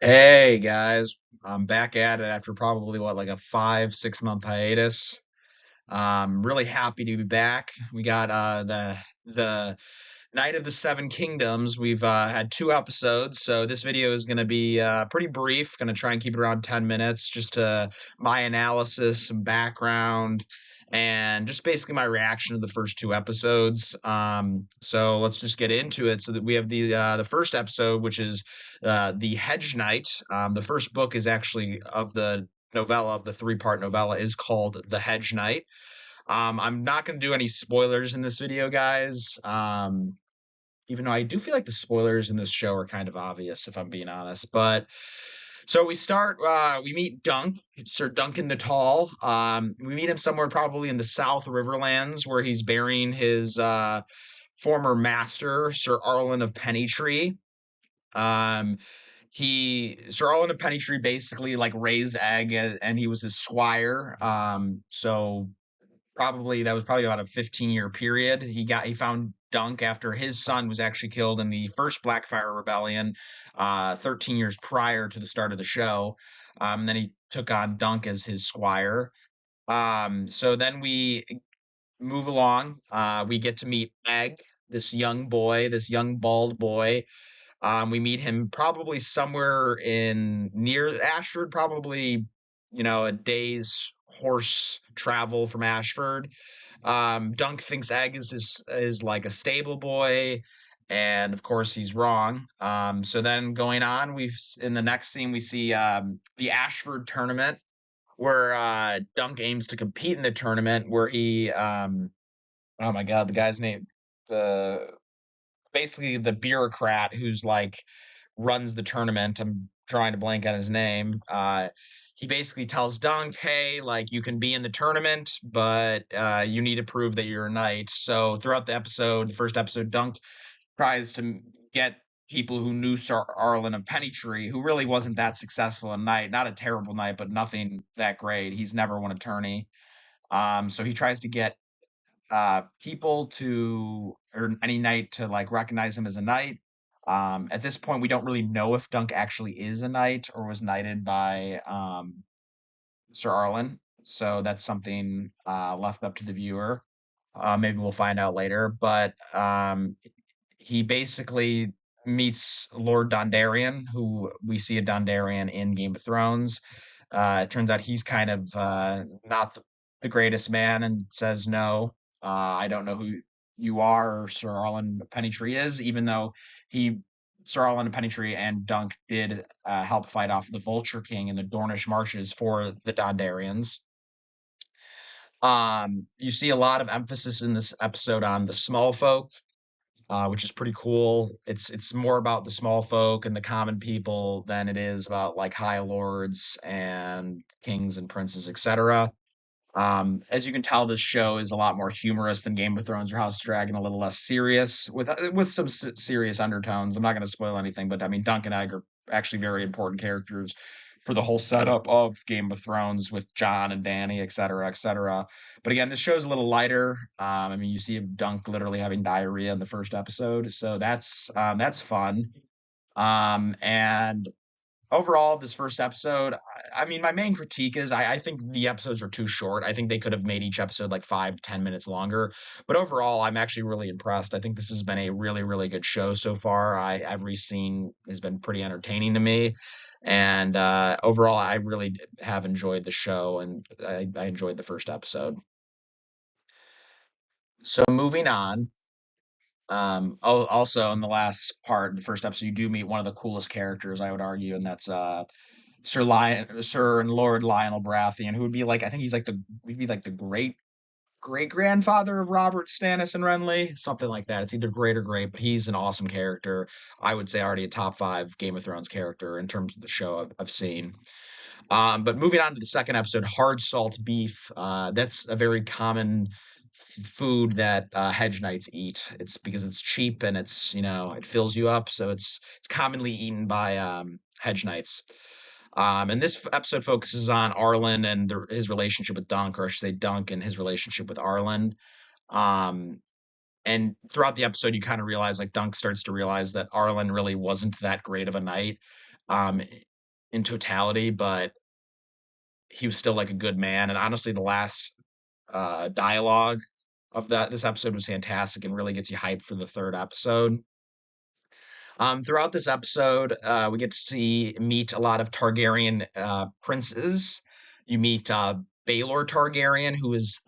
Hey guys, I'm back at it after probably what, like a 5, 6 month hiatus. Really happy to be back. We got the Night of the Seven Kingdoms. We've had 2 episodes, so this video is going to be pretty brief. Going to try and keep it around 10 minutes, just to my analysis, some background, and just basically my reaction to the first 2 episodes. So let's just get into it. So that we have the first episode, which is the Hedge Knight. The first book is actually of the novella of the three-part novella is called The Hedge Knight. I'm not going to do any spoilers in this video, guys. Even though I do feel like the spoilers in this show are kind of obvious, if I'm being honest. But so we meet Dunk, Sir Duncan the Tall. We meet him somewhere probably in the South Riverlands where he's burying his former master, Sir Arlen of Pennytree. Um, Sir Arlen of Pennytree basically like raised Egg and he was his squire. So probably that was probably about a 15-year period. He found Dunk after his son was actually killed in the first Blackfire Rebellion, 13 years prior to the start of the show. Then he took on Dunk as his squire. So then we move along. We get to meet Egg, this young boy, this young bald boy. We meet him probably somewhere in near Ashford, probably a day's horse travel from Ashford. Dunk thinks Egg is like a stable boy, and of course he's wrong. So then going on, we've in the next scene we see the Ashford tournament where Dunk aims to compete in the tournament where he oh my God, the guy's name, the basically the bureaucrat who's like runs the tournament. I'm trying to blank on his name. He basically tells Dunk, "Hey, like you can be in the tournament, but you need to prove that you're a knight." So throughout the first episode, Dunk tries to get people who knew Sir Arlen of Pennytree, who really wasn't that successful a knight, not a terrible knight, but nothing that great. He's never won a tourney. So he tries to get people to or any knight to like recognize him as a knight. At this point, we don't really know if Dunk actually is a knight or was knighted by Sir Arlen. So that's something left up to the viewer. Maybe we'll find out later. But he basically meets Lord Dondarrion, who we see a Dondarrion in Game of Thrones. It turns out he's kind of not the greatest man and says, "No, I don't know who you are or Sir Arlen Pennytree is," even though he, Sir Arlen Pennytree and Dunk did help fight off the Vulture King in the Dornish marshes for the Dondarrions. You see a lot of emphasis in this episode on the small folk, which is pretty cool. It's more about the small folk and the common people than it is about like high lords and kings and princes, etc. As you can tell, this show is a lot more humorous than Game of Thrones or House of Dragon, a little less serious with some serious undertones. I'm not going to spoil anything, but I mean, Dunk and Egg are actually very important characters for the whole setup of Game of Thrones with Jon and Dany, et cetera, et cetera. But again, this show's a little lighter. I mean, you see Dunk literally having diarrhea in the first episode, so that's fun. And overall, this first episode, I mean, my main critique is I think the episodes are too short. I think they could have made each episode like 5 to 10 minutes longer. But overall, I'm actually really impressed. I think this has been a really, really good show so far. Every scene has been pretty entertaining to me. And overall, I really have enjoyed the show, and I enjoyed the first episode. So moving on, also in the last part, the first episode, you do meet one of the coolest characters, I would argue, and that's Sir and Lord Lionel Baratheon, who would be like, I think he'd be like the great grandfather of Robert Stannis and Renly, something like that. It's either great or great, but he's an awesome character. I would say already a top 5 Game of Thrones character in terms of the show I've seen. But moving on to the second episode, hard salt beef. That's a very common food that hedge knights eat. It's because it's cheap and it fills you up, so it's commonly eaten by hedge knights. And this episode focuses on Arlen and his relationship with Dunk, or I should say Dunk and his relationship with Arlen. Um, and throughout the episode, you kind of realize, like, Dunk starts to realize that Arlen really wasn't that great of a knight. Um, in totality, but he was still like a good man. And honestly, the last dialogue of this episode was fantastic and really gets you hyped for the third episode. Throughout this episode, we get to meet a lot of Targaryen princes. You meet Baelor Targaryen, who is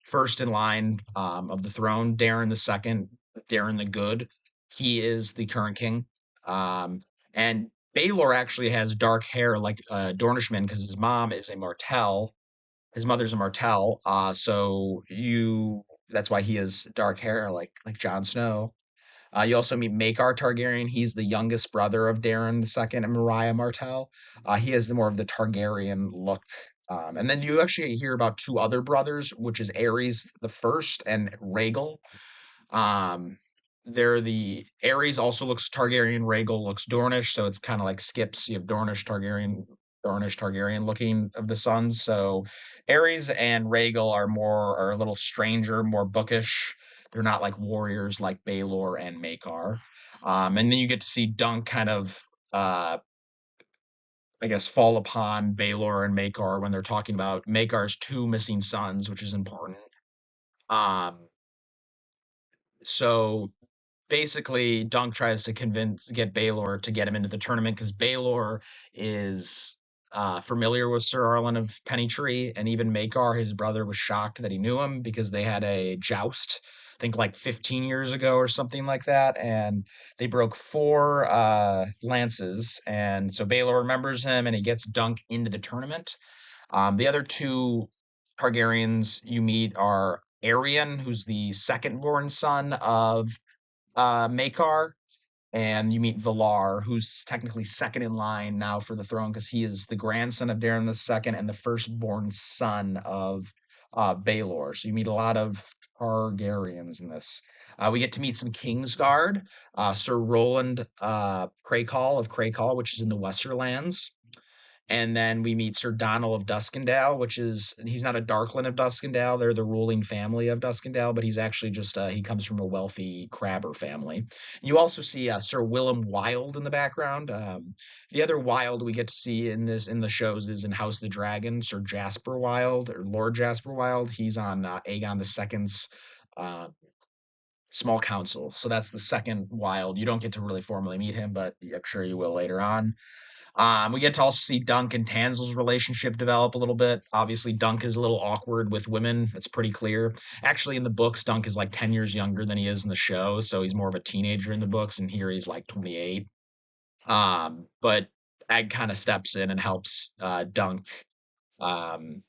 first in line of the throne. Daeron the Second, Daeron the Good. He is the current king. And Baelor actually has dark hair like Dornishman because his mom is a Martell. His mother's a Martell. That's why he has dark hair like Jon Snow. You also meet Maekar Targaryen. He's the youngest brother of Daeron II and Mariah Martell. He has more of the Targaryen look. And then you actually hear about two other brothers, which is Aerys the First and Rhaegal. They're the Aerys also looks Targaryen, Rhaegal looks Dornish, so it's kind of like skips. You have Dornish Targaryen looking of the sons. So Aerys and Rhaegal are a little stranger, more bookish. They're not like warriors like Baelor and Maekar. And then you get to see Dunk kind of, I guess, fall upon Baelor and Maekar when they're talking about Maekar's two missing sons, which is important. Um, so basically, Dunk tries to get Baelor to get him into the tournament because Baelor is familiar with Sir Arlen of Pennytree, and even Maekar, his brother, was shocked that he knew him because they had a joust, I think like 15 years ago or something like that, and they broke four lances, and so Baelor remembers him, and he gets Dunk into the tournament. The other two Targaryens you meet are Aerion, who's the second-born son of Maekar, and you meet Valar, who's technically second in line now for the throne because he is the grandson of Daeron II and the firstborn son of Baelor. So you meet a lot of Targaryens in this. We get to meet some Kingsguard, Sir Roland Crakehall of Crakehall, which is in the Westerlands. And then we meet Sir Donal of Duskendale, he's not a Darkland of Duskendale. They're the ruling family of Duskendale, but he's actually just he comes from a wealthy crabber family. You also see Sir Willem Wild in the background. The other Wild we get to see in the shows is in House of the Dragon, Sir Jasper Wild or Lord Jasper Wild. He's on Aegon II's small council, so that's the second Wild. You don't get to really formally meet him, but I'm sure you will later on. We get to also see Dunk and Tansel's relationship develop a little bit. Obviously, Dunk is a little awkward with women. That's pretty clear. Actually, in the books, Dunk is like 10 years younger than he is in the show, so he's more of a teenager in the books, and here he's like 28. But Egg kind of steps in and helps Dunk um,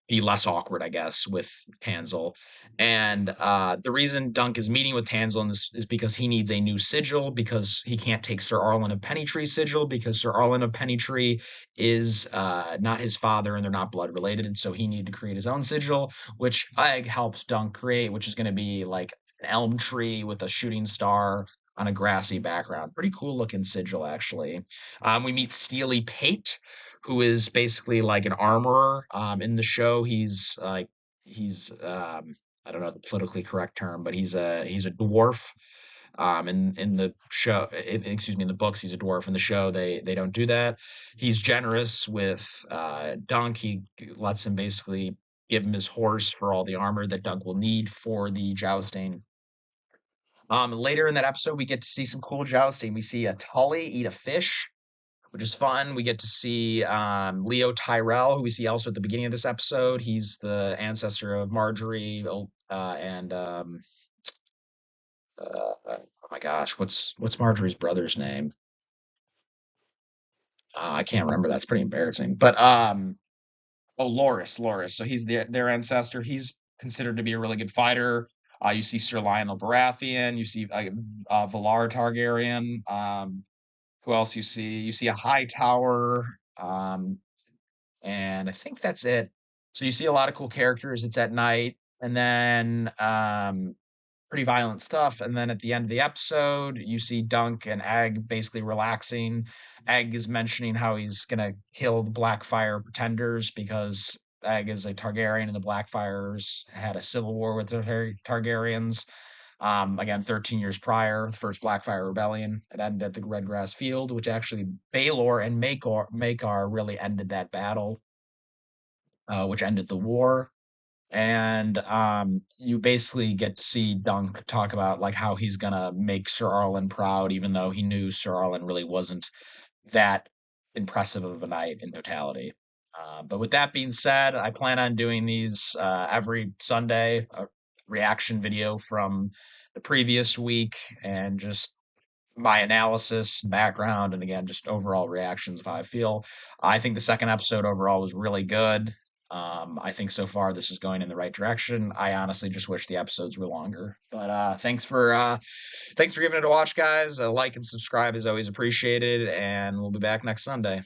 be less awkward, I guess, with Tansel. And the reason Dunk is meeting with Tansel is because he needs a new sigil because he can't take Sir Arlen of Pennytree's sigil because Sir Arlen of Pennytree is not his father and they're not blood related. And so he needed to create his own sigil, which Egg helps Dunk create, which is going to be like an elm tree with a shooting star on a grassy background. Pretty cool looking sigil, actually. We meet Steely Pate, who is basically like an armorer in the show. He's I don't know the politically correct term, but he's a dwarf. In the show, excuse me, in the books, he's a dwarf. In the show, they don't do that. He's generous with Dunk. He lets him basically give him his horse for all the armor that Dunk will need for the jousting. Later in that episode, we get to see some cool jousting. We see a Tully eat a fish, which is fun. We get to see Leo Tyrell, who we see also at the beginning of this episode. He's the ancestor of Marjorie and oh my gosh, what's Marjorie's brother's name? I can't remember. That's pretty embarrassing. But Loras. So he's their ancestor. He's considered to be a really good fighter. You see Sir Lionel Baratheon. You see Valar Targaryen. Who else you see? You see a Hightower. And I think that's it. So you see a lot of cool characters. It's at night, and then pretty violent stuff. And then at the end of the episode, you see Dunk and Egg basically relaxing. Egg is mentioning how he's gonna kill the Blackfire pretenders because Egg is a Targaryen, and the Blackfires had a civil war with the Targaryens. Again, 13 years prior, the first Blackfire Rebellion, it ended at the Red Grass Field, which actually Baelor and Maekar really ended that battle, which ended the war. And you basically get to see Dunk talk about like how he's gonna make Sir Arlen proud, even though he knew Sir Arlen really wasn't that impressive of a knight in totality. But with that being said, I plan on doing these every Sunday, a reaction video from the previous week, and just my analysis, background, and again, just overall reactions of how I feel. I think the second episode overall was really good. I think so far this is going in the right direction. I honestly just wish the episodes were longer. But thanks for giving it a watch, guys. A like and subscribe is always appreciated, and we'll be back next Sunday.